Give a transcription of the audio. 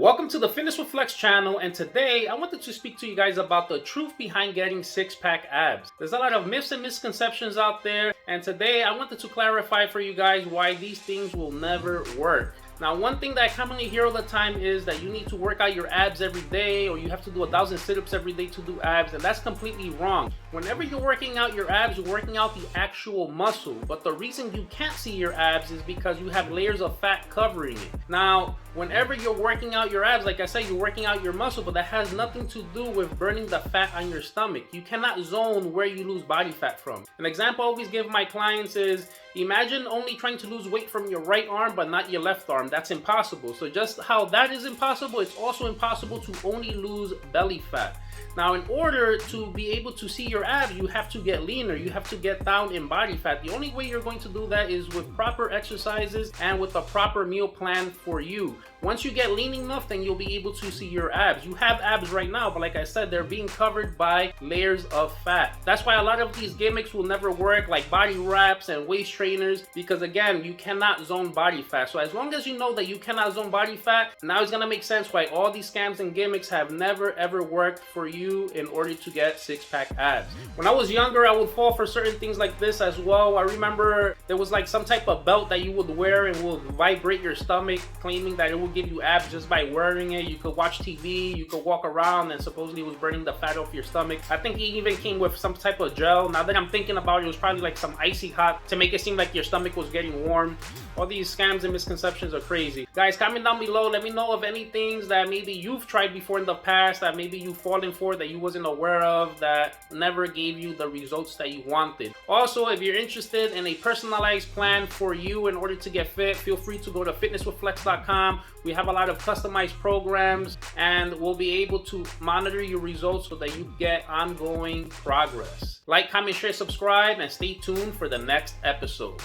Welcome to the Fitness with Flex channel, and today I wanted to speak to you guys about the truth behind getting six-pack abs. There's a lot of myths and misconceptions out there, and today I wanted to clarify for you guys why these things will never work. Now, one thing that I commonly hear all the time is that you need to work out your abs every day, or you have to do 1,000 sit-ups every day to do abs, and that's completely wrong. Whenever you're working out your abs, you're working out the actual muscle, but the reason you can't see your abs is because you have layers of fat covering it. Now, whenever you're working out your abs, like I said, you're working out your muscle, but that has nothing to do with burning the fat on your stomach. You cannot zone where you lose body fat from. An example I always give my clients is, imagine only trying to lose weight from your right arm but not your left arm. That's impossible. So just how that is impossible, it's also impossible to only lose belly fat. Now, in order to be able to see your abs, you have to get leaner. You have to get down in body fat. The only way you're going to do that is with proper exercises and with a proper meal plan for you. Once you get lean enough, then you'll be able to see your abs. You have abs right now, but like I said, they're being covered by layers of fat. That's why a lot of these gimmicks will never work, like body wraps and waist trainers, because again, you cannot zone body fat. So as long as you know that you cannot zone body fat, now it's gonna make sense why all these scams and gimmicks have never ever worked for you in order to get six-pack abs. When I was younger, I would fall for certain things like this as well. I remember there was like some type of belt that you would wear and will vibrate your stomach, claiming that it will give you abs just by wearing it. You could watch TV, you could walk around, and supposedly it was burning the fat off your stomach. I think it even came with some type of gel. Now that I'm thinking about it, it was probably like some icy hot to make it seem like your stomach was getting warm. All these scams and misconceptions are crazy. Guys, comment down below. Let me know of any things that maybe you've tried before in the past, that maybe you've fallen for, that you wasn't aware of, that never gave you the results that you wanted. Also, if you're interested in a personalized plan for you in order to get fit, feel free to go to FitnessWithFlex.com. We have a lot of customized programs, and we'll be able to monitor your results so that you get ongoing progress. Like, comment, share, subscribe, and stay tuned for the next episode.